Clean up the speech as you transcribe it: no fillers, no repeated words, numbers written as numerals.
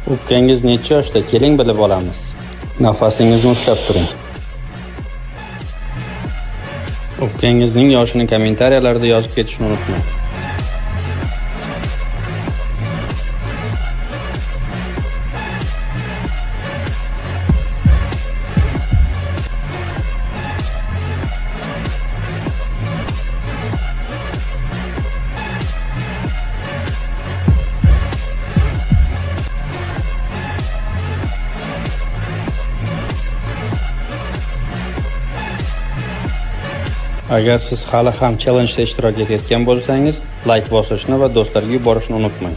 Ukkangiz necha yoshda? Keling bilib olamiz. Nafasingizni ushlab turing. Ukkangizning yoshini kommentariyalarda yozib ketishni unutmang. Agar siz hali ham challenjda ishtirok etayotgan bo'lsangiz, like bosishni va do'stlarga yuborishni unutmang.